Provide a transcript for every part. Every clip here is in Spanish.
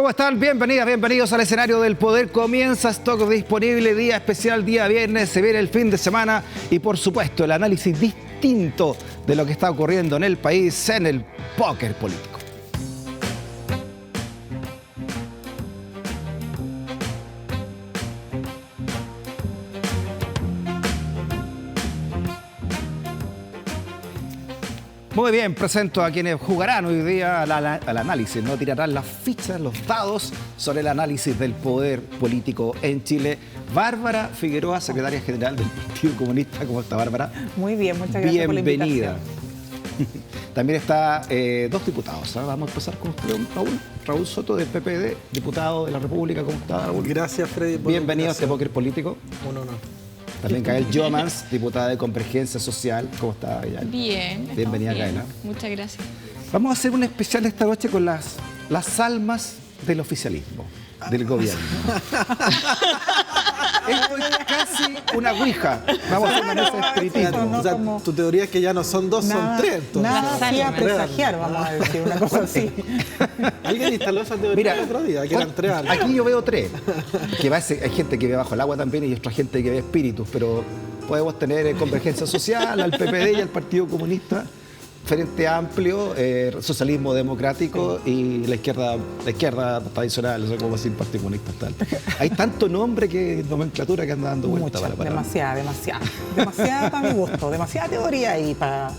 ¿Cómo están? Bienvenidas, bienvenidos al escenario del poder. Comienza Stock Disponible, día especial, día viernes, se viene el fin de semana y por supuesto el análisis distinto de lo que está ocurriendo en el país en el póker político. Muy bien, presento a quienes jugarán hoy día al análisis, no tirarán las fichas, los dados sobre el análisis del poder político en Chile. Bárbara Figueroa, secretaria general del Partido Comunista. ¿Cómo está, Bárbara? Muy bien, muchas gracias por la invitación. Bienvenida. También está dos diputados. Vamos a empezar con usted, Raúl Soto, del PPD, diputado de la República. ¿Cómo está, Raúl? Gracias, Freddy. Bienvenido a este póker político. Un honor. También Gael Jomans, diputada de Convergencia Social. ¿Cómo está, Gael? Bien. Bienvenida, Bien. Gael. Muchas gracias. Vamos a hacer un especial esta noche con las almas del oficialismo, del gobierno. Esto es casi una ouija. Vamos a hacer una mesa de espiritismo. No, o sea, como... tu teoría es que ya no son dos, son tres. Entonces. Nada hacía presagiar, vamos a decir, una cosa así. Alguien instaló esa teoría el otro día, que eran tres almas. Aquí yo veo tres. Hay gente que ve bajo el agua también y otra gente que ve espíritus, pero podemos tener Convergencia Social, al PPD y al Partido Comunista, Frente Amplio, socialismo democrático y la izquierda tradicional, eso como decir Partido Comunista tal. Hay tanto nombre que nomenclatura que anda dando vuelta para demasiada para mi gusto, demasiada teoría y para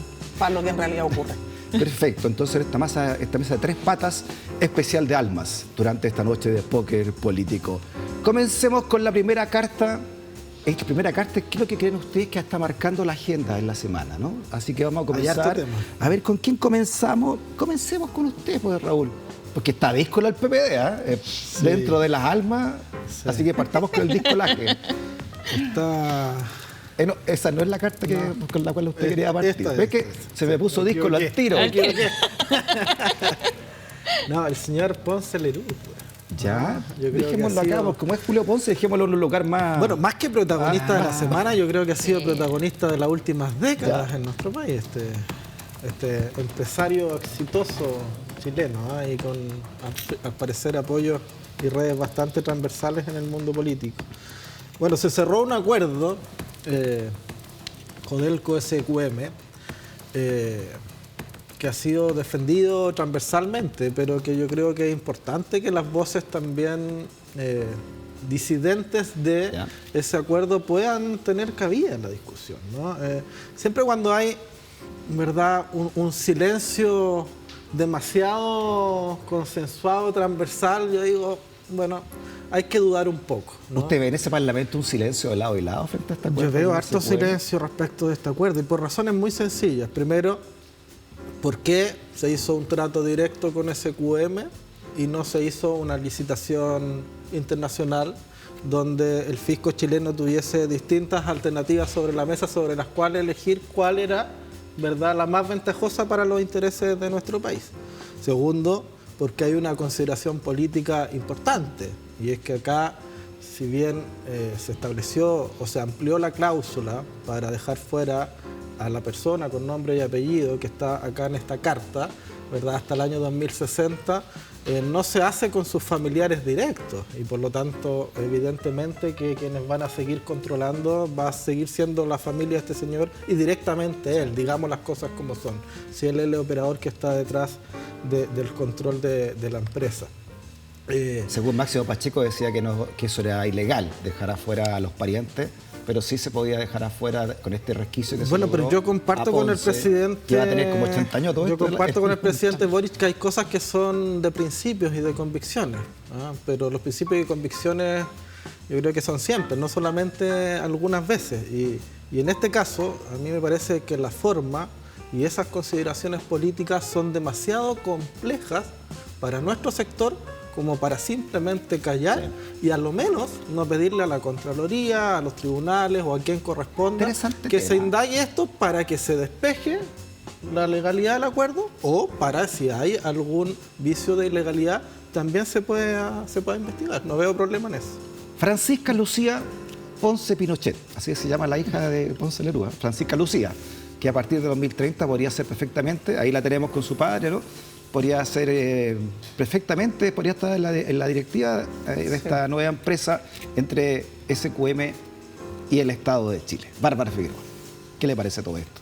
lo que en realidad ocurre. Perfecto, entonces esta mesa de tres patas especial de almas durante esta noche de póker político. Comencemos con la primera carta. Esta primera carta, ¿qué es lo que creen ustedes que está marcando la agenda en la semana, ¿no? Así que vamos a comenzar. A ver, ¿con quién comenzamos? Comencemos con usted, pues, Raúl. Porque está díscola el PPD, ¿eh? Sí. Dentro de las almas. Sí. Así que partamos con el discolaje. No, esa no es la carta con la cual usted quería partir. ¿Ve que se me puso díscolo al tiro? No, el señor Ponce Lerú. Ya, dejémoslo acá, porque como es Julio Ponce, dejémoslo en un lugar más... Bueno, más que protagonista de la semana, yo creo que ha sido protagonista de las últimas décadas en nuestro país. Este empresario exitoso chileno, y con, al parecer, apoyos y redes bastante transversales en el mundo político. Bueno, se cerró un acuerdo, Codelco SQM, que ha sido defendido transversalmente, pero que yo creo que es importante que las voces también disidentes de ese acuerdo puedan tener cabida en la discusión, ¿no? Siempre cuando hay, ¿verdad?, un silencio demasiado consensuado, transversal, yo digo, bueno, hay que dudar un poco, ¿no? ¿Usted ve en ese Parlamento un silencio de lado y lado frente a este acuerdo? Yo veo harto silencio respecto de este acuerdo y por razones muy sencillas. Primero, ¿por qué se hizo un trato directo con SQM y no se hizo una licitación internacional donde el fisco chileno tuviese distintas alternativas sobre la mesa sobre las cuales elegir cuál era, ¿verdad?, la más ventajosa para los intereses de nuestro país? Segundo, porque hay una consideración política importante y es que acá, si bien se estableció o se amplió la cláusula para dejar fuera a la persona con nombre y apellido que está acá en esta carta, ¿verdad?, hasta el año 2060, no se hace con sus familiares directos y por lo tanto evidentemente que quienes van a seguir controlando va a seguir siendo la familia de este señor y directamente él, digamos las cosas como son, si él es el operador que está detrás del control de la empresa. Según Máximo Pacheco decía que eso era ilegal, dejar afuera a los parientes, pero sí se podía dejar afuera con este resquicio que se logró. Bueno, pero yo comparto con el presidente... Que va a tener como 80 años todo yo esto. Yo comparto con el presidente Boric que hay cosas que son de principios y de convicciones, ¿no? Pero los principios y convicciones yo creo que son siempre, no solamente algunas veces. Y en este caso, a mí me parece que la forma y esas consideraciones políticas son demasiado complejas para nuestro sector como para simplemente callar y a lo menos no pedirle a la Contraloría, a los tribunales o a quien corresponda que se indague esto para que se despeje la legalidad del acuerdo o para si hay algún vicio de ilegalidad también se pueda investigar. No veo problema en eso. Francisca Lucía Ponce Pinochet, así se llama la hija de Ponce Lerú, Francisca Lucía, que a partir de 2030 podría ser perfectamente, ahí la tenemos con su padre, ¿no?, podría ser perfectamente, podría estar en la directiva de esta nueva empresa entre SQM y el Estado de Chile. Bárbara Figueroa, ¿qué le parece todo esto?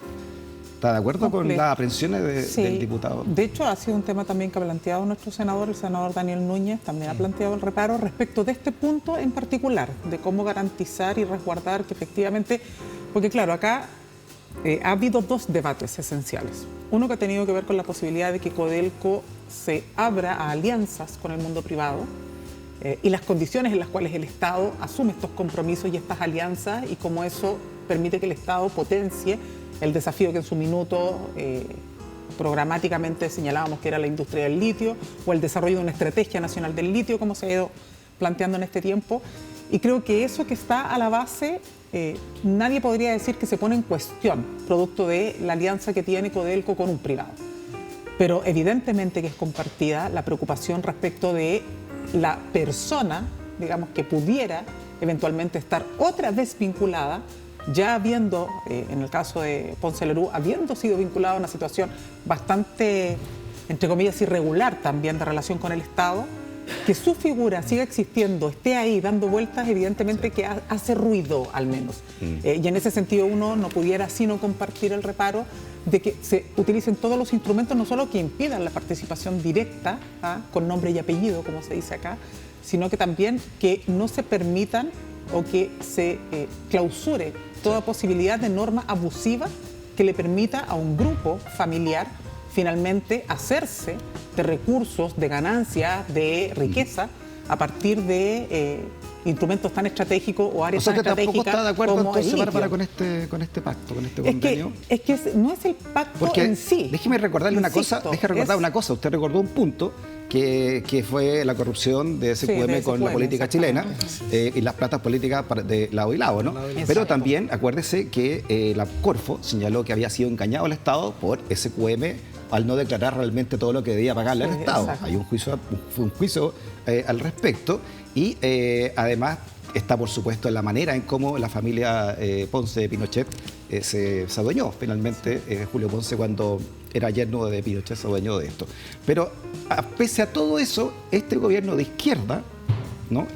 ¿Está de acuerdo con las aprehensiones del diputado? De hecho, ha sido un tema también que ha planteado nuestro senador, el senador Daniel Núñez, también ha planteado el reparo respecto de este punto en particular, de cómo garantizar y resguardar que efectivamente, porque claro, acá ha habido dos debates esenciales. Uno que ha tenido que ver con la posibilidad de que Codelco se abra a alianzas con el mundo privado y las condiciones en las cuales el Estado asume estos compromisos y estas alianzas y cómo eso permite que el Estado potencie el desafío que en su minuto programáticamente señalábamos que era la industria del litio o el desarrollo de una estrategia nacional del litio, como se ha ido planteando en este tiempo. Y creo que eso que está a la base, nadie podría decir que se pone en cuestión, producto de la alianza que tiene Codelco con un privado. Pero evidentemente que es compartida la preocupación respecto de la persona, digamos, que pudiera eventualmente estar otra vez vinculada, ya habiendo, en el caso de Ponce Lerú, habiendo sido vinculado a una situación bastante, entre comillas, irregular también de relación con el Estado, que su figura siga existiendo, esté ahí dando vueltas, evidentemente que hace ruido al menos. Y en ese sentido uno no pudiera sino compartir el reparo de que se utilicen todos los instrumentos, no solo que impidan la participación directa, con nombre y apellido, como se dice acá, sino que también que no se permitan o que se clausure toda posibilidad de norma abusiva que le permita a un grupo familiar finalmente hacerse de recursos, de ganancias, de riqueza a partir de instrumentos tan estratégicos o áreas tan estratégicas. O sea, que tampoco está de acuerdo como entonces, Bárbara, con este pacto, con este convenio. Es que no es el pacto porque, en sí. Déjeme recordarle una cosa. Usted recordó un punto que fue la corrupción de SQM con la política chilena y las platas políticas de lado y lado, ¿no? Pero también acuérdese que la Corfo señaló que había sido engañado el Estado por SQM al no declarar realmente todo lo que debía pagarle al Estado. Exacto. Hay un juicio al respecto y además está, por supuesto, en la manera en cómo la familia Ponce de Pinochet se adueñó finalmente. Julio Ponce, cuando era yerno de Pinochet, se adueñó de esto. Pero pese a todo eso, este gobierno de izquierda, ¿no?,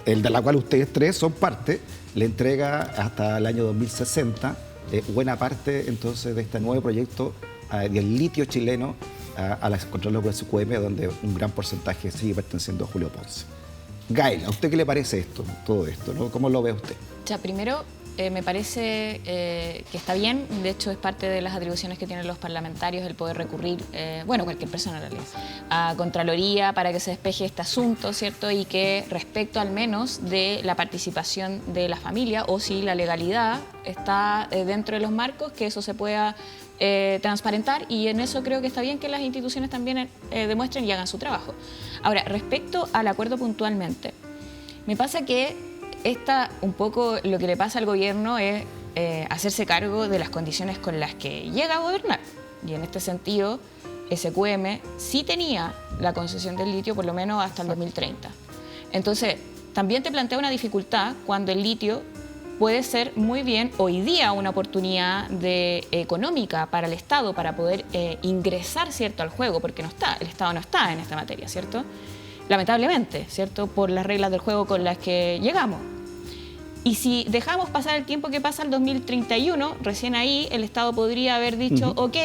el de la cual ustedes tres son parte, le entrega hasta el año 2060 buena parte entonces de este nuevo proyecto del litio chileno a la control de SQM, donde un gran porcentaje sigue perteneciendo a Julio Ponce. Gael, ¿a usted qué le parece todo esto, ¿no? ¿Cómo lo ve usted? O sea, primero, me parece que está bien, de hecho es parte de las atribuciones que tienen los parlamentarios el poder recurrir, cualquier persona en realidad, a Contraloría para que se despeje este asunto, ¿cierto? Y que respecto al menos de la participación de la familia o si la legalidad está dentro de los marcos, que eso se pueda transparentar, y en eso creo que está bien que las instituciones también demuestren y hagan su trabajo. Ahora, respecto al acuerdo puntualmente, me pasa que un poco lo que le pasa al gobierno es hacerse cargo de las condiciones con las que llega a gobernar. Y en este sentido, SQM sí tenía la concesión del litio por lo menos hasta el 2030. Entonces, también te plantea una dificultad cuando el litio puede ser muy bien hoy día una oportunidad económica para el Estado para poder ingresar, ¿cierto?, al juego, porque el Estado no está en esta materia, ¿cierto? Lamentablemente, ¿cierto?, por las reglas del juego con las que llegamos. Y si dejamos pasar el tiempo que pasa al 2031, recién ahí el Estado podría haber dicho, ok,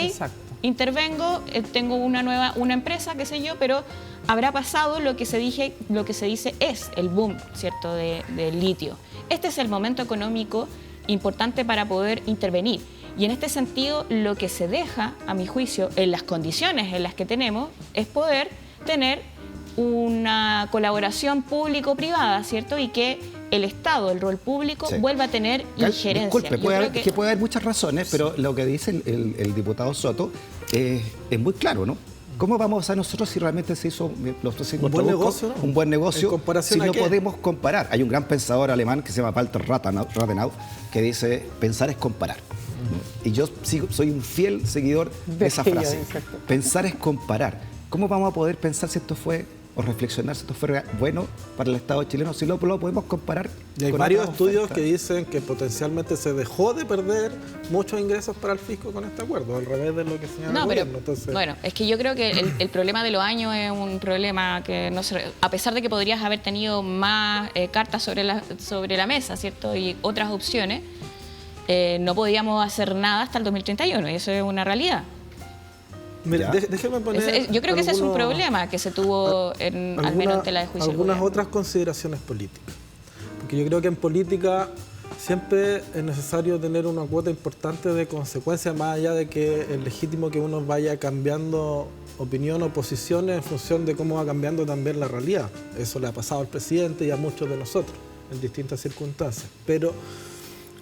intervengo, tengo una empresa, qué sé yo, pero habrá pasado lo que se dice es el boom, ¿cierto?, del litio. Este es el momento económico importante para poder intervenir. Y en este sentido, lo que se deja, a mi juicio, en las condiciones en las que tenemos, es poder tener una colaboración público-privada, ¿cierto? Y que el Estado, el rol público, vuelva a tener injerencia. Disculpe, puede haber muchas razones, pero lo que dice el diputado Soto es muy claro, ¿no? ¿Cómo vamos a nosotros si realmente se hizo un buen negocio si no podemos comparar? Hay un gran pensador alemán que se llama Walter Rathenau que dice, pensar es comparar. Y yo soy un fiel seguidor de esa frase. Pensar es comparar. ¿Cómo vamos a poder pensar si esto fue o reflexionar si esto fue bueno para el Estado chileno, si lo podemos comparar. Y hay con varios otras estudios ofertas. que dicen que potencialmente se dejó de perder muchos ingresos para el fisco con este acuerdo, al revés de lo que señala el No, pero gobierno. Entonces, bueno, es que yo creo que el problema de los años es un problema que no se, a pesar de que podrías haber tenido más cartas sobre la mesa, ¿cierto? Y otras opciones, no podíamos hacer nada hasta el 2031 y eso es una realidad. mira, Ya. déjeme poner. Yo creo que ese es un algunos- problema que se tuvo al menos ante la de juicio. del Algunas gobierno. otras consideraciones políticas. Porque yo creo que en política siempre es necesario tener una cuota importante de consecuencias, más allá de que es legítimo que uno vaya cambiando opinión o posiciones en función de cómo va cambiando también la realidad. Eso le ha pasado al presidente y a muchos de nosotros en distintas circunstancias. Pero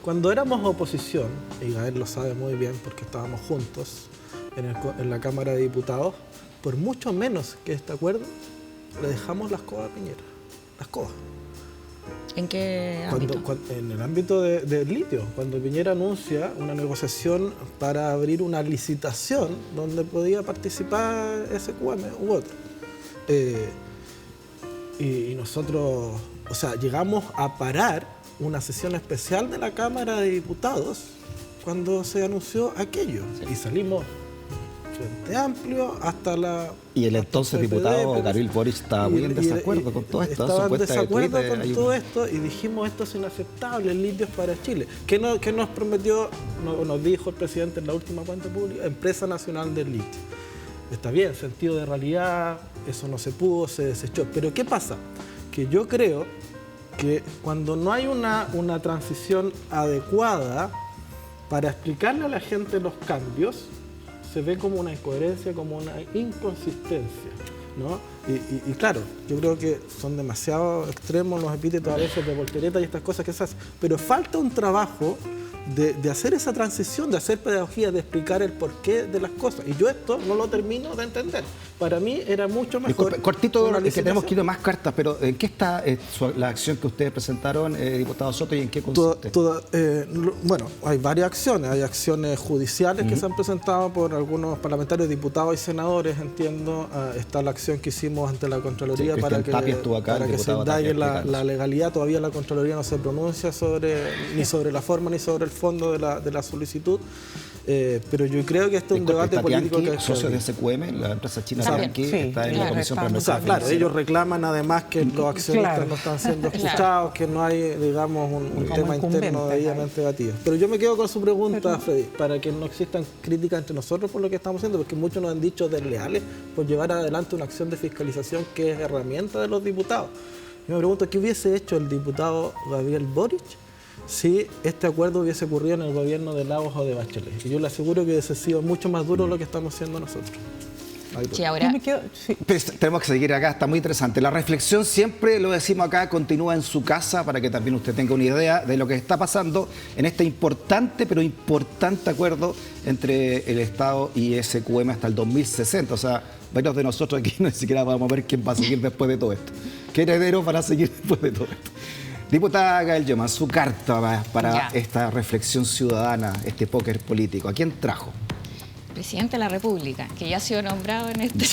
cuando éramos oposición, y Gael lo sabe muy bien porque estábamos juntos en la Cámara de Diputados, por mucho menos que este acuerdo, le dejamos las cosas a Piñera. Las cosas. ¿En qué ámbito? En el ámbito del litio, cuando Piñera anuncia una negociación para abrir una licitación donde podía participar SQM u otro. Y nosotros, o sea, llegamos a parar una sesión especial de la Cámara de Diputados cuando se anunció aquello. Y salimos Frente Amplio hasta la... Y el entonces PPD, diputado pero- Gabriel Boric estaba muy en y- desacuerdo y- con todo esto. Estaba Su en cuenta de desacuerdo Twitter, con hay todo una- esto y dijimos esto es inaceptable, el litio es para Chile. ¿Qué nos prometió, nos dijo el presidente en la última cuenta pública? Empresa Nacional del Litio. Está bien, sentido de realidad, eso no se pudo, se desechó. Pero ¿qué pasa? Que yo creo que cuando no hay una transición adecuada para explicarle a la gente los cambios, se ve como una incoherencia, como una inconsistencia, ¿no? Y claro, yo creo que son demasiado extremos los epítetos a veces de voltereta y estas cosas que se hacen, pero falta un trabajo de hacer esa transición, de hacer pedagogía, de explicar el porqué de las cosas. Y yo esto no lo termino de entender. Para mí era mucho mejor... Disculpe, cortito, una que tenemos que ir licitación. a más cartas, pero ¿en qué está la acción que ustedes presentaron, diputado Soto, y en qué consiste? Bueno, hay varias acciones. Hay acciones judiciales que se han presentado por algunos parlamentarios, diputados y senadores, entiendo. Está la acción que hicimos ante la Contraloría Sí, para Cristian que, Tapia estuvo acá, para el que se diputado indague Tapia, la explicando. legalidad. Todavía la Contraloría no se pronuncia ni sobre la forma ni sobre el fondo de la solicitud. Pero yo creo que este es un debate Está político Tianqi, que socio de SQM, la empresa china También. Tianqi, Sí, está en la claro, Comisión está. O sea, Parlamentaria. claro, ellos reclaman además que los accionistas Claro. no están siendo Claro. escuchados, que no hay, digamos, un Como tema interno incumbentes, debidamente debatido. Pero yo me quedo con su pregunta, Freddy, para que no existan críticas entre nosotros por lo que estamos haciendo, porque muchos nos han dicho desleales por llevar adelante una acción de fiscalización que es herramienta de los diputados. Yo me pregunto, ¿qué hubiese hecho el diputado Gabriel Boric si este acuerdo hubiese ocurrido en el gobierno de Lagos o de Bachelet? Y yo le aseguro que hubiese sido mucho más duro lo que estamos haciendo nosotros. Ahí Sí, Yo ahora, me quedo, sí. Pero tenemos que seguir acá, está muy interesante. La reflexión, siempre lo decimos acá, continúa en su casa para que también usted tenga una idea de lo que está pasando en este importante, pero importante acuerdo entre el Estado y SQM hasta el 2060. O sea, varios de nosotros aquí ni siquiera vamos a ver quién va a seguir después de todo esto. ¿Qué herederos van a seguir después de todo esto? Diputada Gael Lloma, su carta para Ya. esta reflexión ciudadana, este póker político, ¿a quién trajo? presidente de la República, que ya ha sido nombrado en este...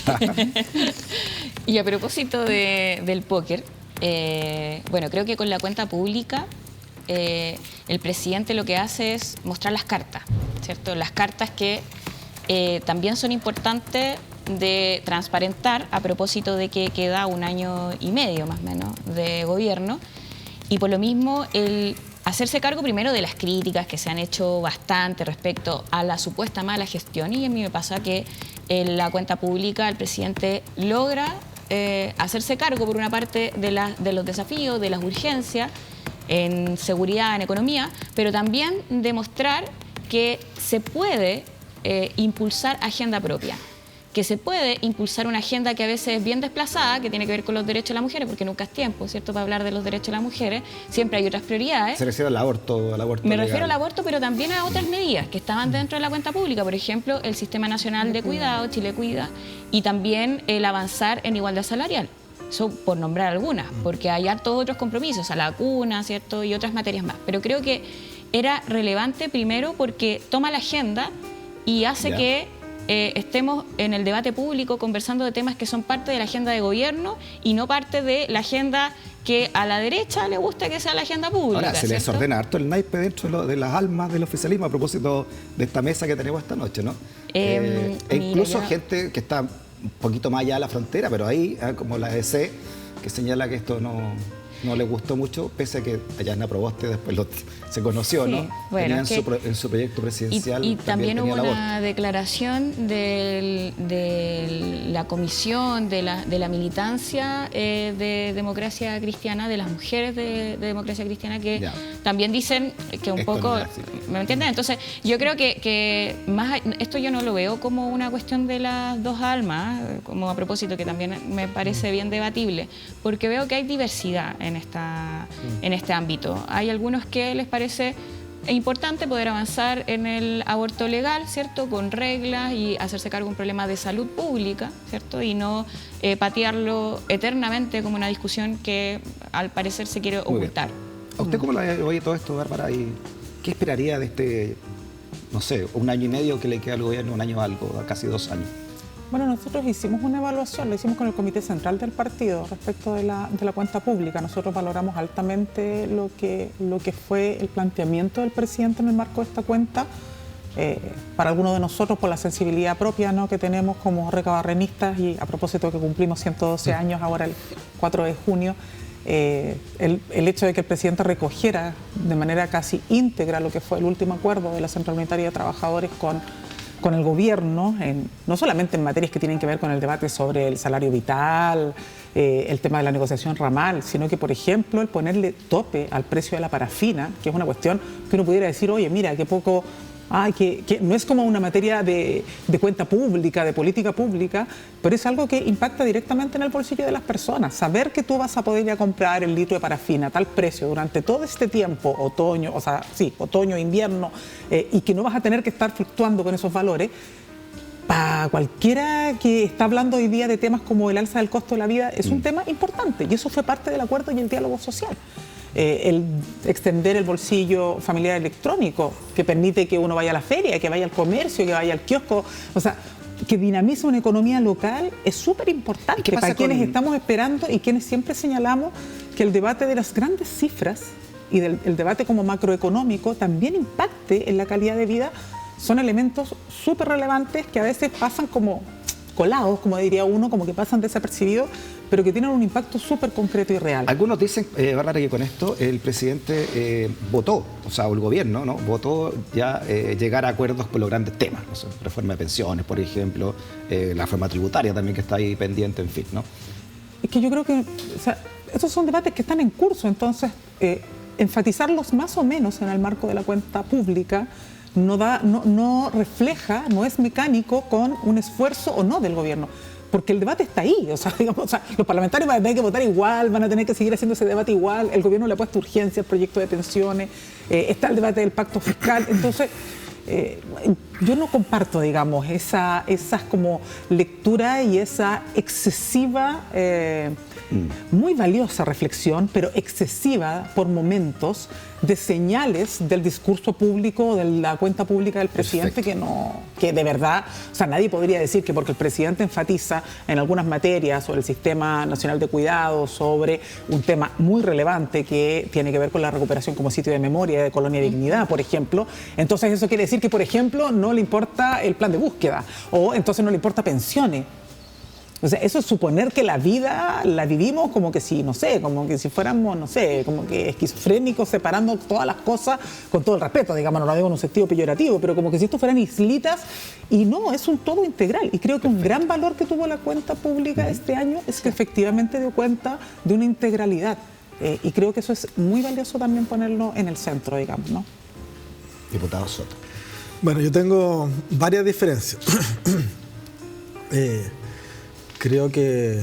Y a propósito del póker, bueno, creo que con la cuenta pública el presidente lo que hace es mostrar las cartas, ¿cierto? Las cartas que también son importantes de transparentar a propósito de que queda 1 año y medio más o menos de gobierno, y por lo mismo el hacerse cargo primero de las críticas que se han hecho bastante respecto a la supuesta mala gestión, y a mí me pasa que en la cuenta pública el presidente logra hacerse cargo por una parte de los desafíos, de las urgencias en seguridad, en economía, pero también demostrar que se puede impulsar agenda propia, que se puede impulsar una agenda que a veces es bien desplazada, que tiene que ver con los derechos de las mujeres, porque nunca es tiempo, ¿cierto?, para hablar de los derechos de las mujeres, siempre hay otras prioridades. Se refiere al aborto Me legal. refiero al aborto, pero también a otras medidas que estaban dentro de la cuenta pública, por ejemplo, el Sistema Nacional de Cuidado, Chile Cuida, y también el avanzar en igualdad salarial. Eso por nombrar algunas, porque hay hartos otros compromisos, a la vacuna, ¿cierto?, y otras materias más. Pero creo que era relevante primero porque toma la agenda y hace Ya. que estemos en el debate público conversando de temas que son parte de la agenda de gobierno y no parte de la agenda que a la derecha le gusta que sea la agenda pública. Ahora, se les ¿cierto? ordena harto el naipe dentro de las almas del oficialismo a propósito de esta mesa que tenemos esta noche, ¿no? E incluso gente que está un poquito más allá de la frontera, pero ahí, como la EC, que señala que esto no le gustó mucho, pese a que allá en Proboste después se conoció, Sí, ¿no? bueno, en su proyecto presidencial. Y también hubo tenía el una declaración de la comisión de la militancia de democracia cristiana, de las mujeres de democracia cristiana, que Ya. también dicen que un Esto poco... no era así. ¿Me entienden? Entonces, yo creo que esto yo no lo veo como una cuestión de las dos almas, como a propósito, que también me parece bien debatible, porque veo que hay diversidad en este ámbito. Hay algunos que les parece importante poder avanzar en el aborto legal, ¿cierto? Con reglas y hacerse cargo de un problema de salud pública, ¿cierto? Y no patearlo eternamente como una discusión que al parecer se quiere Muy bien. ocultar. ¿A usted cómo le oye todo esto, Bárbara? ¿Y qué esperaría de este, no sé, un año y medio que le queda al gobierno, un año algo, casi 2 años? Bueno, nosotros hicimos una evaluación, lo hicimos con el Comité Central del Partido respecto de la cuenta pública. Nosotros valoramos altamente lo que fue el planteamiento del presidente en el marco de esta cuenta. Para algunos de nosotros, por la sensibilidad propia, ¿no?, que tenemos como recabarrenistas, y a propósito de que cumplimos 112 años ahora el 4 de junio, el hecho de que el presidente recogiera de manera casi íntegra lo que fue el último acuerdo de la Central Unitaria de Trabajadores con el gobierno, no solamente en materias que tienen que ver con el debate sobre el salario vital, el tema de la negociación ramal, sino que, por ejemplo, el ponerle tope al precio de la parafina, que es una cuestión que uno pudiera decir, oye, mira, qué poco... que no es como una materia de cuenta pública, de política pública, pero es algo que impacta directamente en el bolsillo de las personas. Saber que tú vas a poder ir a comprar el litro de parafina a tal precio durante todo este tiempo, otoño, invierno, y que no vas a tener que estar fluctuando con esos valores, para cualquiera que está hablando hoy día de temas como el alza del costo de la vida, es un tema importante, y eso fue parte del acuerdo y el diálogo social. El extender el bolsillo familiar electrónico, que permite que uno vaya a la feria, que vaya al comercio, que vaya al kiosco, o sea, que dinamiza una economía local, es súper importante para quienes estamos esperando y quienes siempre señalamos que el debate de las grandes cifras y el debate como macroeconómico también impacte en la calidad de vida. Son elementos súper relevantes que a veces pasan como colados, como diría uno, como que pasan desapercibidos, pero que tienen un impacto súper concreto y real. Algunos dicen, Bárbara, que con esto el presidente votó, o sea, el gobierno, ¿no?, votó ya llegar a acuerdos por los grandes temas, no sé, reforma de pensiones, por ejemplo, la reforma tributaria también que está ahí pendiente, en fin, ¿no? Es que yo creo que, o sea, estos son debates que están en curso, entonces enfatizarlos más o menos en el marco de la cuenta pública no refleja, no es mecánico con un esfuerzo o no del gobierno, porque el debate está ahí, o sea, los parlamentarios van a tener que votar igual, van a tener que seguir haciendo ese debate igual, el gobierno le ha puesto urgencia al proyecto de pensiones, está el debate del pacto fiscal, entonces yo no comparto, digamos, esas como lectura y esa excesiva, muy valiosa reflexión, pero excesiva por momentos, de señales del discurso público, de la cuenta pública del presidente. Perfecto. que de verdad, o sea, nadie podría decir que porque el presidente enfatiza en algunas materias sobre el Sistema Nacional de Cuidado, sobre un tema muy relevante que tiene que ver con la recuperación como sitio de memoria de Colonia Dignidad, por ejemplo, entonces eso quiere decir que, por ejemplo, no le importa el plan de búsqueda, o entonces no le importa pensiones. O sea, eso es suponer que la vida la vivimos como que si, no sé, como que si fuéramos, no sé, como que esquizofrénicos, separando todas las cosas, con todo el respeto, digamos, no lo digo en un sentido peyorativo, pero como que si esto fueran islitas, y no, es un todo integral. Y creo que un gran valor que tuvo la cuenta pública este año es que efectivamente dio cuenta de una integralidad. Y creo que eso es muy valioso también ponerlo en el centro, digamos, ¿no? Diputado Soto. Bueno, yo tengo varias diferencias. Creo que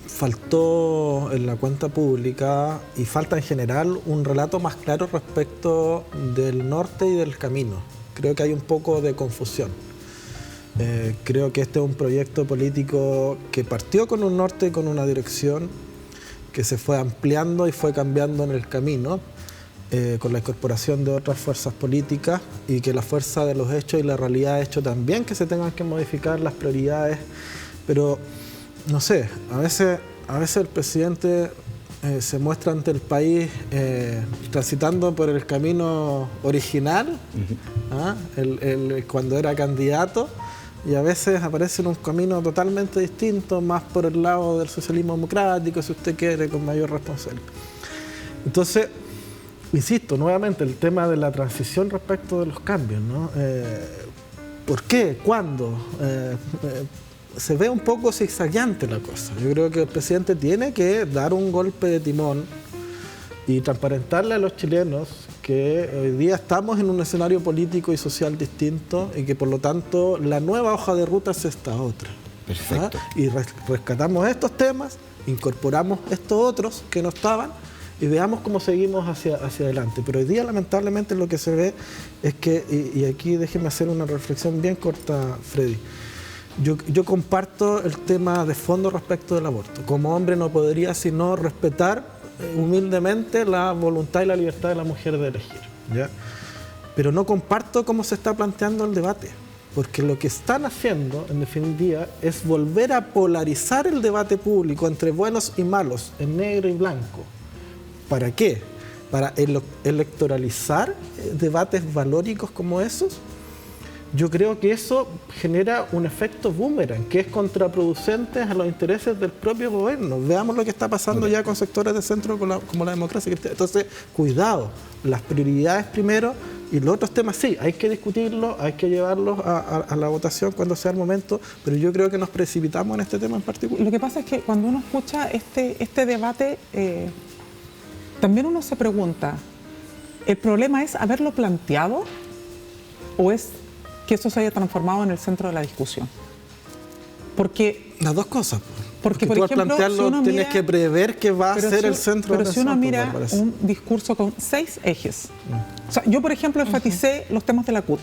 faltó en la cuenta pública y falta en general un relato más claro respecto del norte y del camino. Creo que hay un poco de confusión. Creo que este es un proyecto político que partió con un norte y con una dirección, que se fue ampliando y fue cambiando en el camino. con la incorporación de otras fuerzas políticas y que la fuerza de los hechos y la realidad ha hecho también que se tengan que modificar las prioridades, pero no sé, a veces el presidente se muestra ante el país transitando por el camino original, cuando era candidato, y a veces aparece en un camino totalmente distinto, más por el lado del socialismo democrático, si usted quiere, con mayor responsabilidad. Entonces, insisto, nuevamente, el tema de la transición respecto de los cambios, ¿no? ¿Por qué? ¿Cuándo? Se ve un poco zigzagueante la cosa. Yo creo que el presidente tiene que dar un golpe de timón y transparentarle a los chilenos que hoy día estamos en un escenario político y social distinto y que por lo tanto la nueva hoja de ruta es esta otra. Perfecto. Y rescatamos estos temas, incorporamos estos otros que no estaban y veamos cómo seguimos hacia adelante. Pero hoy día lamentablemente lo que se ve es que, y aquí déjeme hacer una reflexión bien corta, Freddy. Yo comparto el tema de fondo respecto del aborto. Como hombre no podría sino respetar humildemente la voluntad y la libertad de la mujer de elegir, ¿ya? Pero no comparto cómo se está planteando el debate, porque lo que están haciendo, en definitiva, es volver a polarizar el debate público entre buenos y malos, en negro y blanco. ¿Para qué? ¿Para electoralizar debates valóricos como esos? Yo creo que eso genera un efecto boomerang, que es contraproducente a los intereses del propio gobierno. Veamos lo que está pasando ya con sectores de centro como la democracia cristiana. Entonces, cuidado, las prioridades primero y los otros temas sí, hay que discutirlos, hay que llevarlos a la votación cuando sea el momento, pero yo creo que nos precipitamos en este tema en particular. Lo que pasa es que cuando uno escucha este debate, también uno se pregunta, ¿el problema es haberlo planteado o es que eso se haya transformado en el centro de la discusión? Porque las dos cosas. Porque por tú ejemplo, al plantearlo si uno tienes mira, que prever que va a ser el centro de la atención. Pero si uno mira un discurso con 6 ejes. O sea, yo, por ejemplo, enfaticé los temas de la CUT,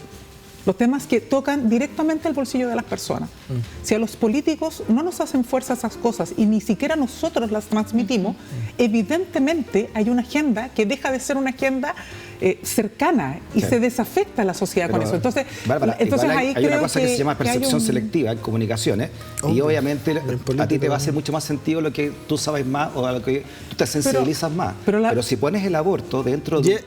los temas que tocan directamente el bolsillo de las personas. Si a los políticos no nos hacen fuerza esas cosas y ni siquiera nosotros las transmitimos, evidentemente hay una agenda que deja de ser una agenda cercana y se desafecta a la sociedad. Pero, con eso. Entonces, Bárbara, ahí hay una cosa que se llama percepción selectiva en comunicaciones y obviamente a ti te va a hacer mucho más sentido lo que tú sabes más o a lo que tú te sensibilizas más. Pero si pones el aborto dentro de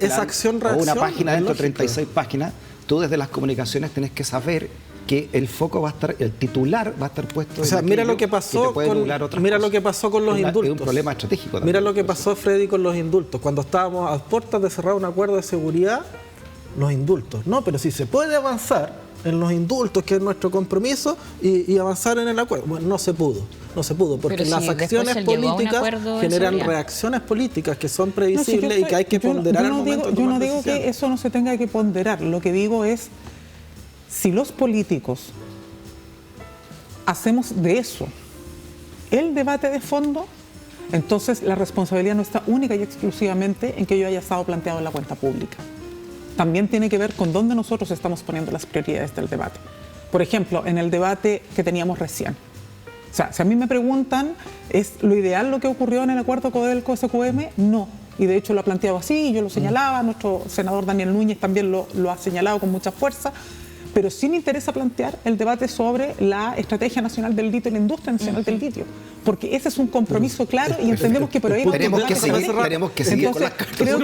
un plan, o una página dentro de 36 páginas, tú desde las comunicaciones tienes que saber que el foco va a estar, el titular va a estar puesto. O sea, mira lo que pasó con los indultos. Es un problema estratégico también. Mira lo que pasó, Freddy, con los indultos. Cuando estábamos a puertas de cerrar un acuerdo de seguridad, los indultos. No, pero si se puede avanzar en los indultos, que es nuestro compromiso, y avanzar en el acuerdo. Bueno, no se pudo, porque las acciones políticas generan reacciones políticas que son previsibles y que hay que ponderar al momento de tomar Yo no digo que eso no se tenga que ponderar. Lo que digo es, si los políticos hacemos de eso el debate de fondo, entonces la responsabilidad no está única y exclusivamente en que yo haya estado planteado en la cuenta pública. También tiene que ver con dónde nosotros estamos poniendo las prioridades del debate. Por ejemplo, en el debate que teníamos recién. O sea, si a mí me preguntan, ¿es lo ideal lo que ocurrió en el acuerdo Codelco-SQM? No. Y de hecho lo ha planteado así, yo lo señalaba, nuestro senador Daniel Núñez también lo ha señalado con mucha fuerza. Pero sí me interesa plantear el debate sobre la Estrategia Nacional del Litio y la Industria Nacional del Litio, porque ese es un compromiso claro y entendemos que por ahí tenemos que seguir con las cartas. Creo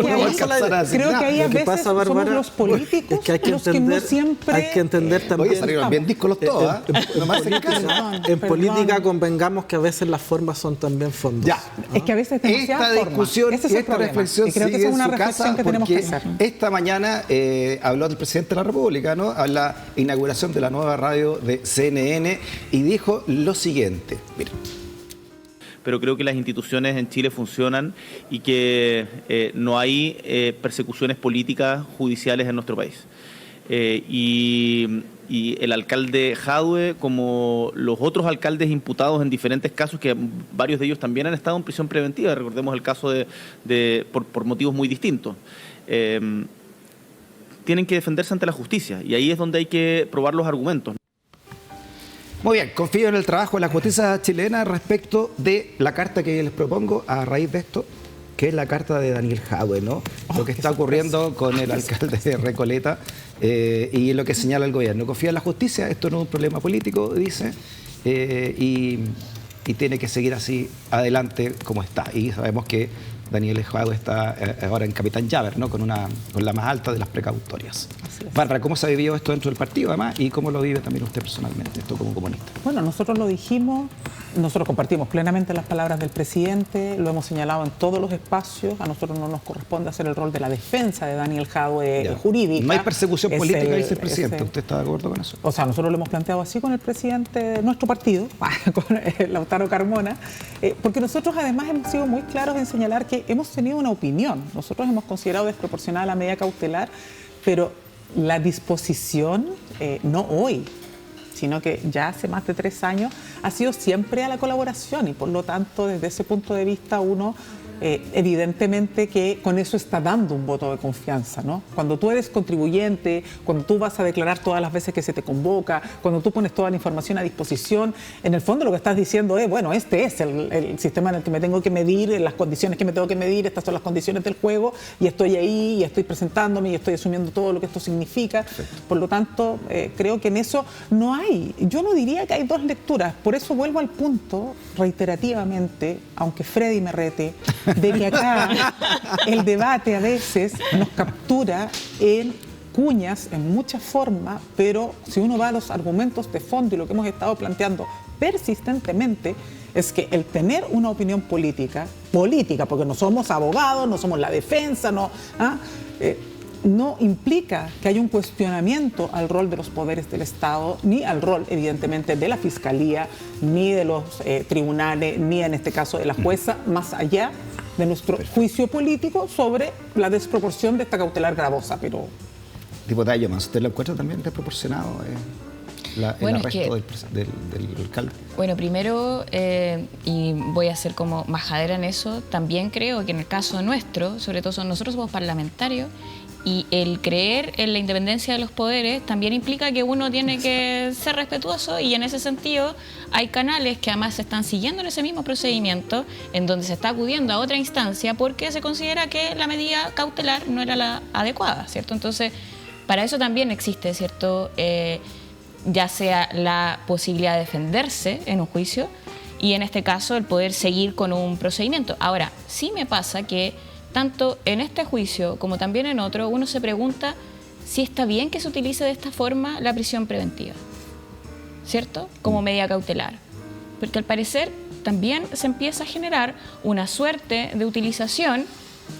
que ahí a veces somos los políticos los que no siempre... Hay que entender también... Oye, salieron bien díscolos todos, En política convengamos que a veces las formas son también fondos. Ya. Es que a veces esta discusión y esta reflexión creo que esa es una reflexión que tenemos que hacer. Esta mañana habló el presidente de la República, ¿no? A la inauguración de la nueva radio de CNN y dijo lo siguiente. Mira. Pero creo que las instituciones en Chile funcionan y que no hay persecuciones políticas judiciales en nuestro país. Y el alcalde Jadue, como los otros alcaldes imputados en diferentes casos, que varios de ellos también han estado en prisión preventiva, recordemos el caso por motivos muy distintos, tienen que defenderse ante la justicia y ahí es donde hay que probar los argumentos. Muy bien, confío en el trabajo de la justicia chilena respecto de la carta que les propongo a raíz de esto. que es la carta de Daniel Jadwe, ¿no? Lo que está ocurriendo con el alcalde de Recoleta y lo que señala el gobierno. Confía en la justicia, esto no es un problema político, dice, y tiene que seguir así adelante como está. Y sabemos que Daniel Jadwe está ahora en Capitán Llaver, ¿no? Con la más alta de las precautorias. Bárbara, ¿cómo se ha vivido esto dentro del partido además y cómo lo vive también usted personalmente, esto como comunista? Bueno, nosotros lo dijimos, nosotros compartimos plenamente las palabras del presidente, lo hemos señalado en todos los espacios, a nosotros no nos corresponde hacer el rol de la defensa de Daniel Jadwe jurídica. No hay persecución política, dice el presidente. ¿Usted está de acuerdo con eso? O sea, nosotros lo hemos planteado así con el presidente de nuestro partido, con Lautaro Carmona, porque nosotros además hemos sido muy claros en señalar que hemos tenido una opinión. Nosotros hemos considerado desproporcionada la medida cautelar, pero la disposición, no hoy, sino que ya hace más de 3 años, ha sido siempre a la colaboración y por lo tanto desde ese punto de vista uno evidentemente que con eso está dando un voto de confianza, ¿no? Cuando tú eres contribuyente, cuando tú vas a declarar todas las veces que se te convoca, cuando tú pones toda la información a disposición, en el fondo lo que estás diciendo es, bueno, este es el sistema en el que me tengo que medir, en las condiciones que me tengo que medir, estas son las condiciones del juego y estoy ahí y estoy presentándome y estoy asumiendo todo lo que esto significa. Perfecto. Por lo tanto, creo que en eso no hay, yo no diría que hay 2 lecturas, por eso vuelvo al punto reiterativamente, aunque Freddy me rete, de que acá el debate a veces nos captura en cuñas, en muchas formas, pero si uno va a los argumentos de fondo y lo que hemos estado planteando persistentemente, es que el tener una opinión política, porque no somos abogados, no somos la defensa, no implica que haya un cuestionamiento al rol de los poderes del Estado, ni al rol, evidentemente, de la Fiscalía, ni de los tribunales, ni en este caso de la jueza, más allá de nuestro juicio político sobre la desproporción de esta cautelar gravosa. Pero diputada Llomas, ¿usted lo encuentra también desproporcionado el arresto del alcalde? Bueno, primero, y voy a ser como majadera en eso, también creo que en el caso nuestro, sobre todo nosotros somos parlamentarios, y el creer en la independencia de los poderes también implica que uno tiene que ser respetuoso y en ese sentido hay canales que además se están siguiendo en ese mismo procedimiento en donde se está acudiendo a otra instancia porque se considera que la medida cautelar no era la adecuada, ¿cierto? Entonces, para eso también existe, ¿cierto? Ya sea la posibilidad de defenderse en un juicio y en este caso el poder seguir con un procedimiento. Ahora, sí me pasa que tanto en este juicio como también en otro, uno se pregunta si está bien que se utilice de esta forma la prisión preventiva, ¿cierto? Como medida cautelar. Porque al parecer también se empieza a generar una suerte de utilización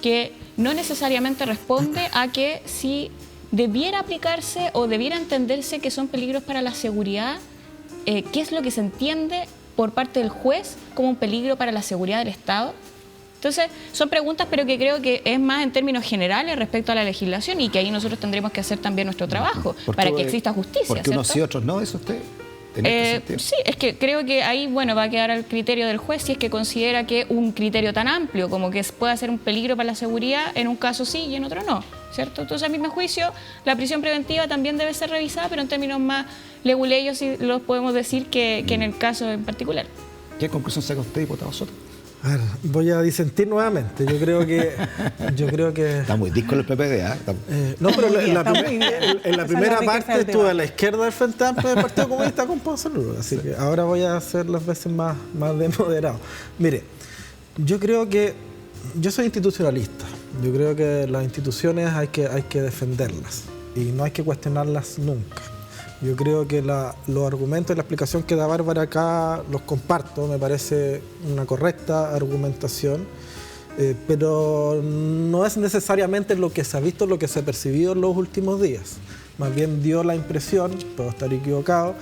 que no necesariamente responde a que si debiera aplicarse o debiera entenderse que son peligros para la seguridad, ¿qué es lo que se entiende por parte del juez como un peligro para la seguridad del Estado? Entonces, son preguntas, pero que creo que es más en términos generales respecto a la legislación y que ahí nosotros tendremos que hacer también nuestro trabajo para que exista justicia. Porque unos sí, otros no, ¿eso usted? Sí, es que creo que ahí, bueno, va a quedar al criterio del juez si es que considera que un criterio tan amplio como que pueda ser un peligro para la seguridad, en un caso sí y en otro no, ¿cierto? Entonces, a mi juicio, la prisión preventiva también debe ser revisada, pero en términos más leguleyos sí los podemos decir que en el caso en particular. ¿Qué conclusión saca usted, diputado Soto? A ver, voy a disentir nuevamente. Yo creo que está muy disco el PPD, ¿eh? No, pero en la primera parte estuve a la izquierda del Frente Amplio del Partido Comunista con Ponce Lula, así que ahora voy a hacer las veces más de moderado. Mire, yo creo que yo soy institucionalista. Yo creo que las instituciones hay que defenderlas y no hay que cuestionarlas nunca. Yo creo que los argumentos y la explicación que da Bárbara acá los comparto, me parece una correcta argumentación, pero no es necesariamente lo que se ha visto, lo que se ha percibido en los últimos días. Más bien dio la impresión, puedo estar equivocado,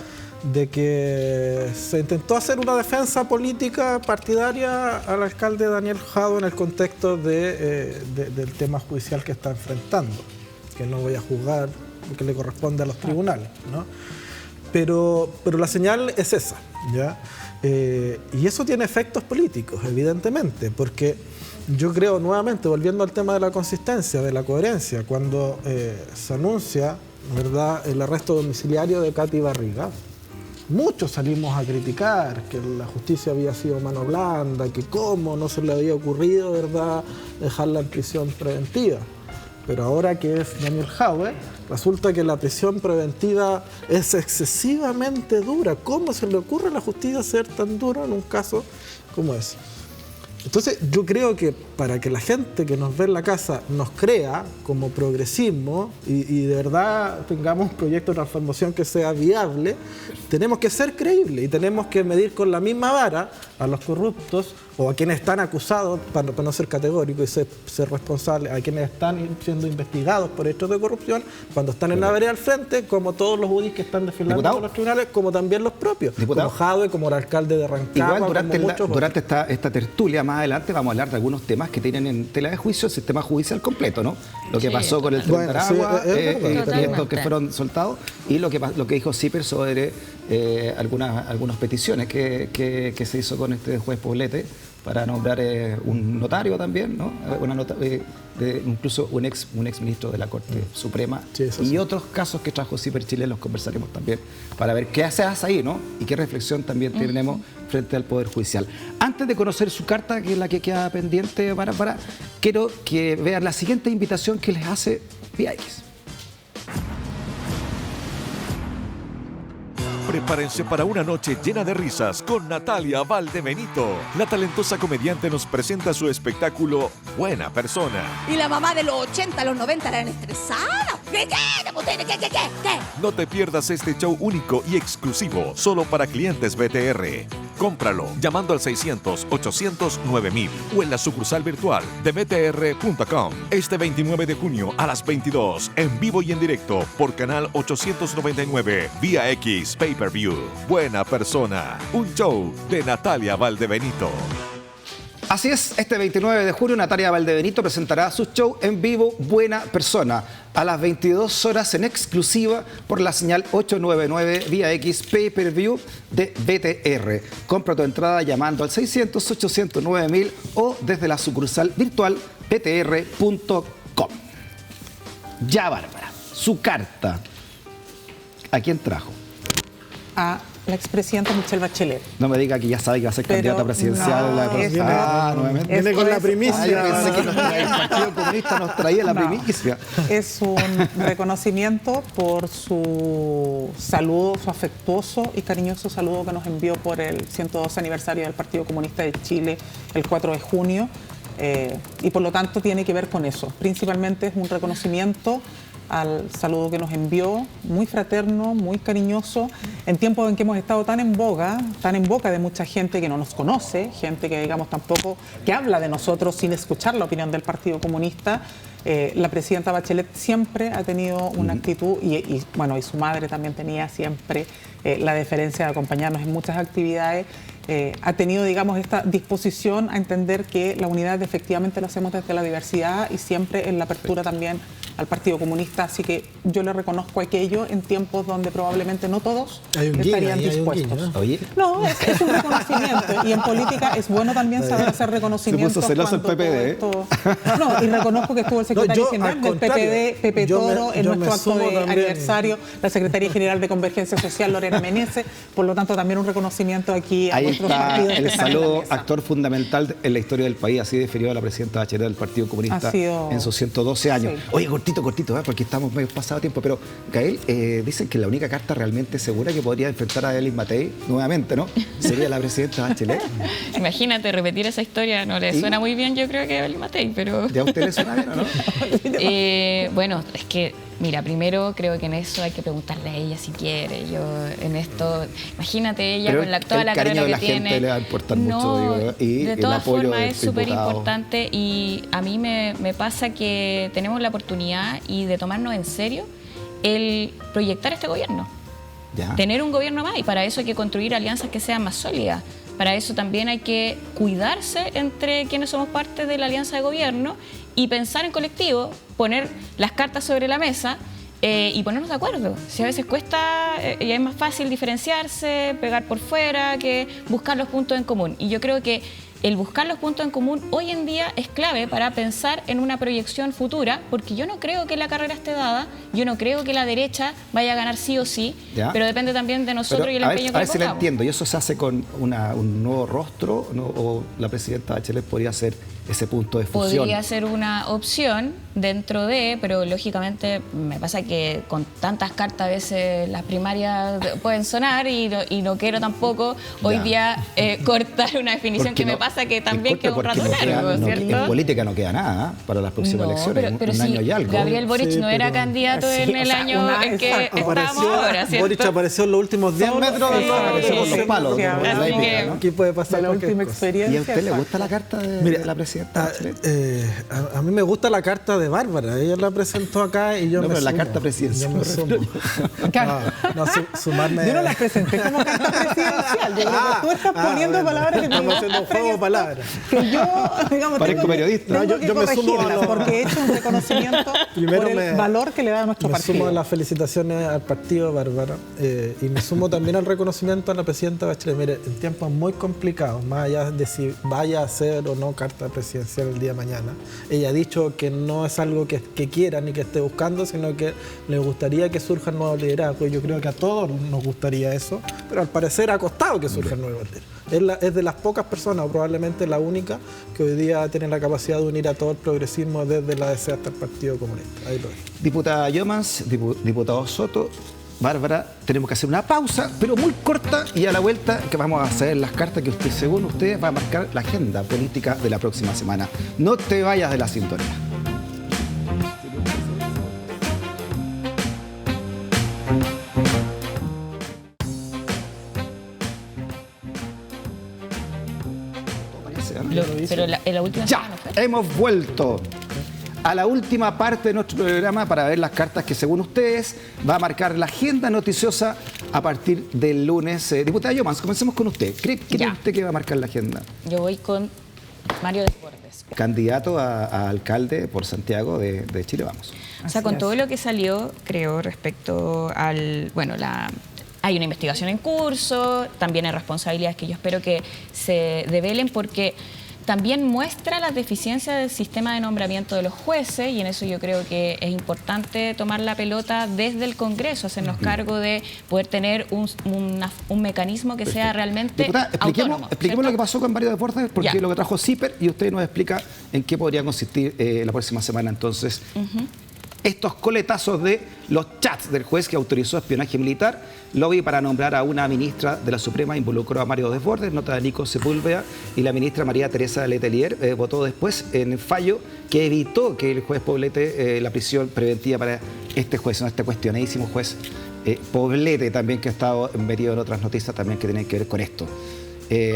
de que se intentó hacer una defensa política partidaria al alcalde Daniel Jadwe en el contexto del tema judicial que está enfrentando, que no voy a juzgar, que le corresponde a los tribunales, ¿no? Pero la señal es esa, ¿ya? Y eso tiene efectos políticos, evidentemente, porque yo creo, nuevamente, volviendo al tema de la consistencia, de la coherencia, cuando se anuncia, ¿verdad?, el arresto domiciliario de Katy Barriga, muchos salimos a criticar que la justicia había sido mano blanda, que cómo no se le había ocurrido, ¿verdad?, dejarla en prisión preventiva. Pero ahora que es Daniel Jadwe, resulta que la prisión preventiva es excesivamente dura. ¿Cómo se le ocurre a la justicia ser tan dura en un caso como ese? Entonces yo creo que para que la gente que nos ve en la casa nos crea como progresismo y de verdad tengamos un proyecto de transformación que sea viable, tenemos que ser creíbles y tenemos que medir con la misma vara a los corruptos o a quienes están acusados, para no ser categórico y ser responsables, a quienes están siendo investigados por hechos de corrupción, cuando están en la vereda al frente, como todos los UDIs que están desfilando por los tribunales, como también los propios, como Jadwe, como el alcalde de Rancagua. Igual durante esta tertulia más adelante vamos a hablar de algunos temas que tienen en tela de juicio el sistema judicial completo, ¿no? Lo que pasó con el tren de Aragua, y estos que fueron soltados, y lo que dijo Zipper sobre algunas peticiones que se hizo con este juez Poblete para nombrar un notario también, ¿no? Incluso un ex ministro de la Corte Suprema, y otros casos que trajo Zipper Chile, los conversaremos también para ver qué hace ahí, ¿no? Y qué reflexión también tenemos frente al Poder Judicial. Antes de conocer su carta, que es la que queda pendiente, quiero que vean la siguiente invitación que les hace VIX. Prepárense para una noche llena de risas con Natalia Valdebenito. La talentosa comediante nos presenta su espectáculo Buena Persona. Y la mamá de los 80, los 90 eran estresadas. ¿Qué? No te pierdas este show único y exclusivo, solo para clientes BTR. Cómpralo llamando al 600-800-9000 o en la sucursal virtual de btr.com. Este 29 de junio a las 22, en vivo y en directo por canal 899 vía X Pay-Per-View. Buena Persona, un show de Natalia Valdebenito. Así es, este 29 de junio Natalia Valdebenito presentará su show en vivo Buena Persona a las 22 horas en exclusiva por la señal 899 vía X Pay-Per-View de BTR. Compra tu entrada llamando al 600-800-9000 o desde la sucursal virtual btr.com. Ya, Bárbara, su carta. ¿A quién trajo? A la expresidenta Michelle Bachelet. No me diga que ya sabe que va a ser candidata presidencial. Nuevamente. Viene con la primicia. Yo pensé que el Partido Comunista nos traía la primicia. Es un reconocimiento por su saludo, su afectuoso y cariñoso saludo que nos envió por el 102 aniversario del Partido Comunista de Chile el 4 de junio. Y por lo tanto tiene que ver con eso. Principalmente es un reconocimiento al saludo que nos envió, muy fraterno, muy cariñoso, en tiempos en que hemos estado tan en boca de mucha gente que no nos conoce, gente que digamos tampoco, que habla de nosotros sin escuchar la opinión del Partido Comunista. La presidenta Bachelet siempre ha tenido una actitud, y su madre también tenía siempre la deferencia de acompañarnos en muchas actividades. Ha tenido, digamos, esta disposición a entender que la unidad efectivamente la hacemos desde la diversidad y siempre en la apertura también al Partido Comunista, así que yo le reconozco aquello en tiempos donde probablemente no todos estarían dispuestos. No, es un reconocimiento, y en política es bueno también saber hacer reconocimientos. Se puso celoso el PPD. No, y reconozco que estuvo el secretario general del PPD, Pepe Toro, en nuestro acto de aniversario, la secretaria general de Convergencia Social, Lorena Meneses, por lo tanto también un reconocimiento aquí a ahí nuestros está partidos. El saludo, actor fundamental en la historia del país, así definió a la presidenta Bachelet del Partido Comunista en sus 112 años. Sí. Oye, cortito, porque estamos medio pasado tiempo, pero Gael, dicen que la única carta realmente segura que podría enfrentar a Elis Matei nuevamente, ¿no? Sería la presidenta Bachelet. Imagínate, repetir esa historia no le suena muy bien, yo creo que a Elis Matei, pero... ¿Ya a usted le suena bien o no? Bueno, es que, mira, primero creo que en eso hay que preguntarle a ella si quiere. Yo en esto, imagínate ella pero con toda la carrera que tiene. Gente le va a importar mucho, digo, y de todas formas es súper importante, y a mí me pasa que tenemos la oportunidad y de tomarnos en serio el proyectar este gobierno. Ya. Tener un gobierno más, y para eso hay que construir alianzas que sean más sólidas. Para eso también hay que cuidarse entre quienes somos parte de la alianza de gobierno y pensar en colectivo, poner las cartas sobre la mesa y ponernos de acuerdo. Si a veces cuesta y es más fácil diferenciarse, pegar por fuera, que buscar los puntos en común. Y yo creo que el buscar los puntos en común hoy en día es clave para pensar en una proyección futura, porque yo no creo que la carrera esté dada, yo no creo que la derecha vaya a ganar sí o sí, ¿Ya? Pero depende también de nosotros y el empeño que a ver si la pongamos. entiendo. ¿Y eso se hace con un nuevo rostro, ¿no? ¿O la presidenta Bachelet podría ser ese punto de fusión? Podría ser una opción dentro de, pero lógicamente me pasa que con tantas cartas a veces las primarias pueden sonar y no quiero tampoco hoy Ya. día cortar una definición Porque que me no- pasa que también disculpe, queda un rato porque largo, ¿cierto? en política no queda nada para las próximas No, elecciones, pero un si año y algo. Gabriel Boric Sí, no era pero- candidato Sí, en o el sea, año en que exacto. estábamos ahora, ¿cierto? Boric apareció en los últimos 10 metros de sí, apareció con los palos. sí, como así la que- épica, ¿no? Aquí puede pasar De la cualquier última cosa. experiencia. ¿Y a usted le exacto. gusta la carta de, Mira, de la presidenta Bachelet? a mí me gusta la carta de Bárbara. Ella la presentó acá y yo No, me pero la sumo. carta presidencial Yo me me sumo. Claro. Sumarme. Yo no la presenté como carta presidencial. Yo creo que tú estás poniendo bueno. palabras que Estamos tú haciendo un juego de palabras. que yo, digamos, Parezco tengo periodista. Tengo No, que yo me sumo a corregirlas lo- porque he hecho un reconocimiento Primero por el me- valor que le da a nuestro Me partido. sumo a las felicitaciones al partido, Bárbara, y me sumo también al reconocimiento a la presidenta Bachelet. Mire, en tiempos muy complicados, más allá de si vaya a ser o no carta presidencial el día de mañana, ella ha dicho que no es algo que quiera ni que esté buscando, sino que le gustaría que surja el nuevo liderazgo. Yo creo que a todos nos gustaría eso, pero al parecer ha costado que surja el nuevo liderazgo. Es de las pocas personas, o probablemente la única, que hoy día tiene la capacidad de unir a todo el progresismo desde la DC hasta el Partido Comunista. Ahí lo dejo. Diputada Yomans, diputado Soto, Bárbara, tenemos que hacer una pausa, pero muy corta, y a la vuelta que vamos a hacer las cartas que usted, según ustedes, va a marcar la agenda política de la próxima semana. No te vayas de la sintonía. Pero en la última Ya, semana fue. hemos vuelto a la última parte de nuestro programa para ver las cartas que, según ustedes, va a marcar la agenda noticiosa a partir del lunes. Diputada Yomans, comencemos con usted. ¿Cree Ya. usted que va a marcar la agenda? Yo voy con Mario Desbordes. Candidato a alcalde por Santiago de Chile, vamos. O sea, con todo lo que salió, creo, respecto al, bueno, hay una investigación en curso, también hay responsabilidades que yo espero que se develen porque también muestra las deficiencias del sistema de nombramiento de los jueces y en eso yo creo que es importante tomar la pelota desde el Congreso, hacernos cargo de poder tener un mecanismo que sea realmente Diputada, autónomo. expliquemos lo que ¿cierto? pasó con Mario Desbordes, porque Ya. lo que trajo CIPER y usted nos explica en qué podría consistir la próxima semana entonces. Estos coletazos de los chats del juez que autorizó espionaje militar, lobby para nombrar a una ministra de la Suprema, involucró a Mario Desbordes, nota de Nico Sepúlveda, y la ministra María Teresa Letelier votó después en el fallo que evitó que el juez Poblete la prisión preventiva para este juez, ¿no? Este cuestionadísimo juez Poblete también, que ha estado metido en otras noticias también que tienen que ver con esto.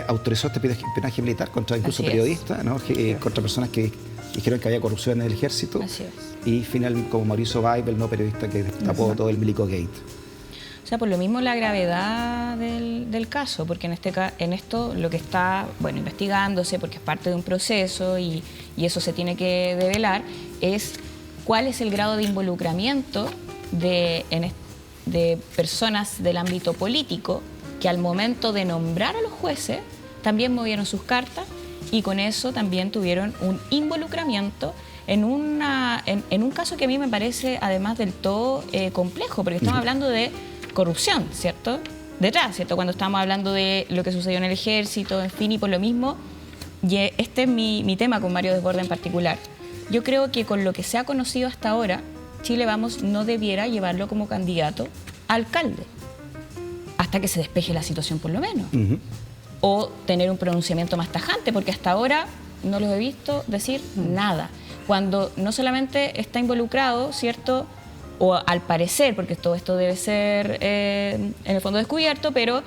Autorizó este espionaje militar contra incluso Así es. periodistas, ¿no? Contra personas que dijeron que había corrupción en el ejército. Así es. Y final como Mauricio Weibel, no periodista que tapó todo el Milico Gate. O sea, por lo mismo la gravedad del caso, porque en esto lo que está, bueno, investigándose, porque es parte de un proceso y eso se tiene que develar, es cuál es el grado de involucramiento de personas del ámbito político que al momento de nombrar a los jueces también movieron sus cartas y con eso también tuvieron un involucramiento en un caso que a mí me parece además del todo complejo, porque estamos hablando de corrupción, ¿cierto? Detrás, ¿cierto? Cuando estamos hablando de lo que sucedió en el ejército, en fin, y por lo mismo, y este es mi tema con Mario Desbordes en particular. Yo creo que con lo que se ha conocido hasta ahora, Chile Vamos no debiera llevarlo como candidato a alcalde, hasta que se despeje la situación por lo menos. O tener un pronunciamiento más tajante, porque hasta ahora no los he visto decir nada. Cuando no solamente está involucrado, ¿cierto?, o al parecer, porque todo esto debe ser en el fondo descubierto, pero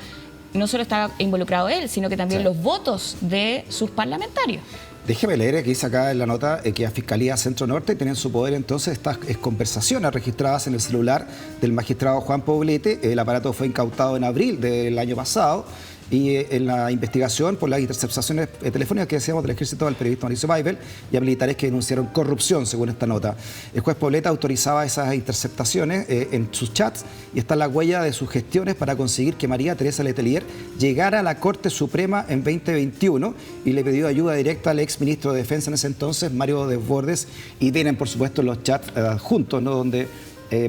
no solo está involucrado él, sino que también los votos de sus parlamentarios. Déjeme leer que dice acá en la nota que la Fiscalía Centro Norte tiene en su poder entonces estas conversaciones registradas en el celular del magistrado Juan Poblete. El aparato fue incautado en abril del año pasado y en la investigación por las interceptaciones telefónicas que decíamos del ejército del periodista Mauricio Weibel y a militares que denunciaron corrupción, según esta nota. El juez Pobleta autorizaba esas interceptaciones en sus chats y está la huella de sus gestiones para conseguir que María Teresa Letelier llegara a la Corte Suprema en 2021 y le pidió ayuda directa al exministro de Defensa en ese entonces, Mario Desbordes, y vienen, por supuesto, los chats juntos, ¿no?, donde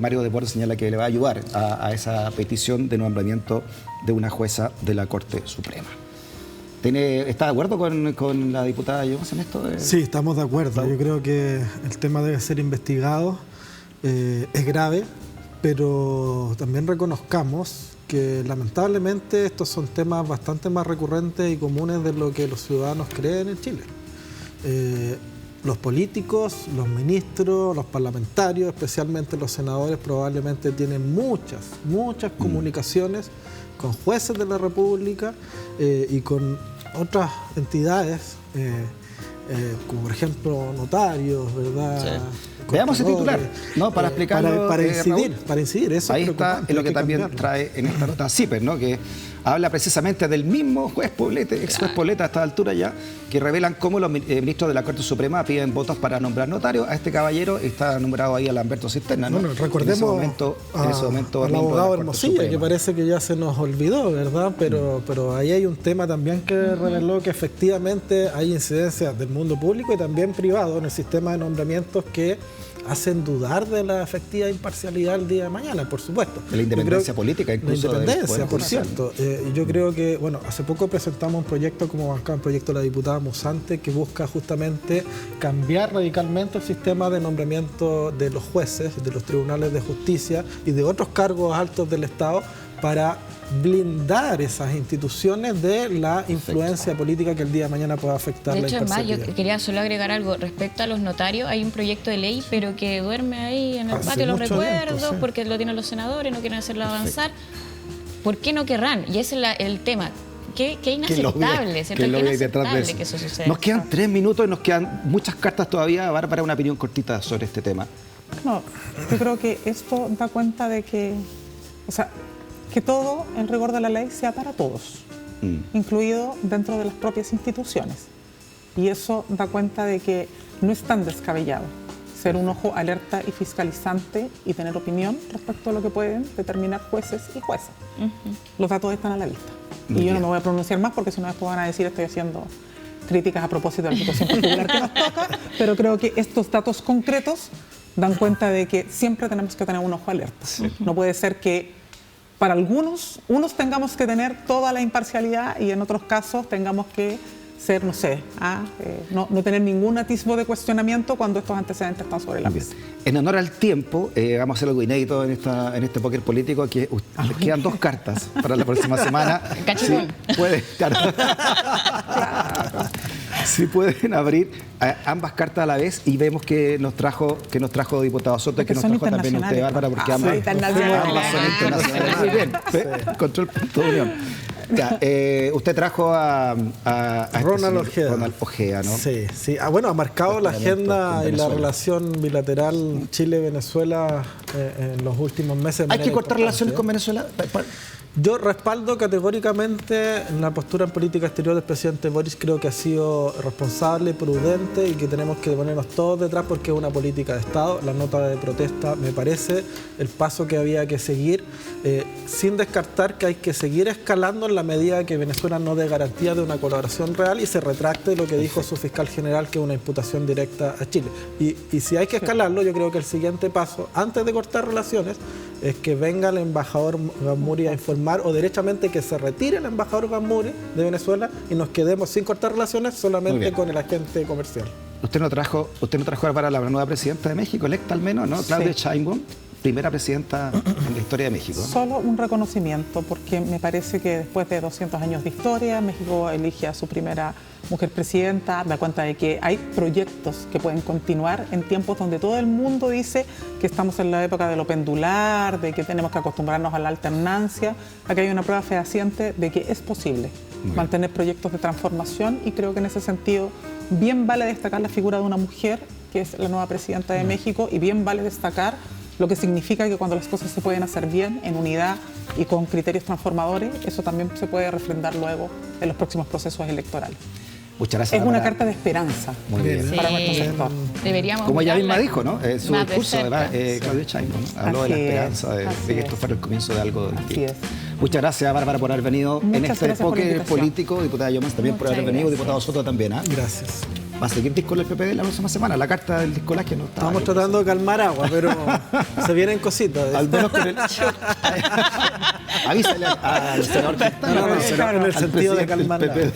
Mario Desbordes señala que le va a ayudar a esa petición de nombramiento de una jueza de la Corte Suprema. ¿Está de acuerdo con la diputada Llomas en esto? Sí, estamos de acuerdo. Yo creo que el tema debe ser investigado, es grave, pero también reconozcamos que lamentablemente estos son temas bastante más recurrentes y comunes de lo que los ciudadanos creen en Chile. Los políticos, los ministros, los parlamentarios, especialmente los senadores, probablemente tienen muchas comunicaciones con jueces de la República y con otras entidades, como por ejemplo notarios, ¿verdad? Sí. Veamos el titular, ¿no? Para explicarlo. Para incidir, eso ahí está lo que también trae en esta nota CIPER, ¿no? Que habla precisamente del mismo juez Poblete, ex juez Pobleta a esta altura ya, que revelan cómo los ministros de la Corte Suprema piden votos para nombrar notarios. A este caballero está nombrado ahí a Lamberto Cisterna, ¿no? Bueno, recordemos en ese momento al abogado Hermosilla, que parece que ya se nos olvidó, ¿verdad? Pero ahí hay un tema también que reveló que efectivamente hay incidencias del mundo público y también privado en el sistema de nombramientos que hacen dudar de la efectiva imparcialidad el día de mañana, por supuesto. De la independencia política, incluso. La independencia, por cierto. Yo creo que, bueno, hace poco presentamos un proyecto como bancada, un proyecto de la diputada Musante, que busca justamente cambiar radicalmente el sistema de nombramiento de los jueces, de los tribunales de justicia y de otros cargos altos del Estado para blindar esas instituciones de la influencia política que el día de mañana pueda afectar la imparcialidad. De hecho, es más, yo quería solo agregar algo respecto a los notarios. Hay un proyecto de ley, pero que duerme ahí en el patio, los recuerdos, sí, porque lo tienen los senadores, no quieren hacerlo avanzar. ¿Por qué no querrán? Y ese es el tema. Qué inaceptable, ¿cierto? Qué inaceptable que eso suceda. Nos quedan 3 minutos y nos quedan muchas cartas todavía. Para una opinión cortita sobre este tema. No, yo creo que esto da cuenta de que, o sea, que todo el rigor de la ley sea para todos, incluido dentro de las propias instituciones. Y eso da cuenta de que no es tan descabellado ser un ojo alerta y fiscalizante y tener opinión respecto a lo que pueden determinar jueces y juezas. Los datos están a la vista. Y yo no me voy a pronunciar más porque si no después van a decir estoy haciendo críticas a propósito de la situación particular que nos toca, pero creo que estos datos concretos dan cuenta de que siempre tenemos que tener un ojo alerta. No puede ser que para unos tengamos que tener toda la imparcialidad y en otros casos tengamos que ser, no sé, no tener ningún atisbo de cuestionamiento cuando estos antecedentes están sobre la mesa. En honor al tiempo, vamos a hacer algo inédito en este póker político, que quedan 2 cartas para la próxima semana. Cachimón. Si pueden abrir ambas cartas a la vez y vemos que nos trajo diputado Soto y que nos trajo también usted, Bárbara, porque ambas son internacionales. Muy bien, control punto de unión. Ya, usted trajo a Ronald Ojeda, ¿no? Sí. Bueno, ha marcado la agenda y la relación bilateral Chile-Venezuela en los últimos meses. ¿Hay que cortar relaciones con Venezuela? Yo respaldo categóricamente la postura en política exterior del presidente Boris. Creo que ha sido responsable, prudente y que tenemos que ponernos todos detrás porque es una política de Estado. La nota de protesta me parece el paso que había que seguir, sin descartar que hay que seguir escalando en la medida que Venezuela no dé garantía de una colaboración real y se retracte lo que dijo su fiscal general, que es una imputación directa a Chile. Y si hay que escalarlo, yo creo que el siguiente paso, antes de cortar relaciones, es que venga el embajador Gamuri a informar o derechamente que se retire el embajador Gamuri de Venezuela y nos quedemos sin cortar relaciones solamente con el agente comercial. Usted no trajo para la nueva presidenta de México, electa al menos, ¿no? Claudia Sheinbaum, primera presidenta en la historia de México, ¿no? Solo un reconocimiento, porque me parece que después de 200 años de historia, México elige a su primera mujer presidenta, da cuenta de que hay proyectos que pueden continuar en tiempos donde todo el mundo dice que estamos en la época de lo pendular, de que tenemos que acostumbrarnos a la alternancia. Aquí hay una prueba fehaciente de que es posible mantener proyectos de transformación y creo que en ese sentido bien vale destacar la figura de una mujer que es la nueva presidenta de México y bien vale destacar lo que significa que cuando las cosas se pueden hacer bien, en unidad, y con criterios transformadores, eso también se puede refrendar luego en los próximos procesos electorales. Muchas gracias. Es una Bárbara. carta de esperanza Muy bien. para nuestro sector. Deberíamos Como ella misma mirarla dijo, ¿no? Su más de discurso, cerca. además, Claudio Sheinbaum, ¿no? Habló de la Así es, esperanza, de que esto es. fuera el comienzo de algo Así distinto. es. Muchas gracias, Bárbara, por haber venido en Muchas este gracias por la enfoque invitación. político. Diputada Yomans también por Muchas haber venido. gracias. Diputado Soto también. ¿Ah? Gracias. Va a seguir disco el PPD la próxima semana. La carta del disco que no está. Estamos tratando de calmar agua, pero se vienen cositas. Al menos con el. Avísale al senador Quintana. No, al claro, en el al sentido de presidente del calmar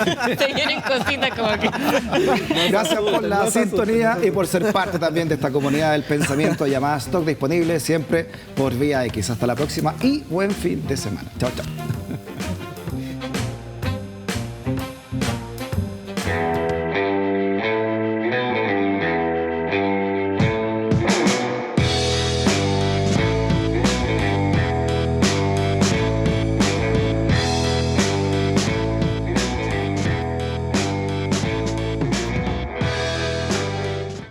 PPD. Se vienen cositas como que... Gracias por la sintonía y por ser parte también de esta comunidad del pensamiento llamada Stock, disponible siempre por vía X. Hasta la próxima y buen fin de semana. Chao, chao.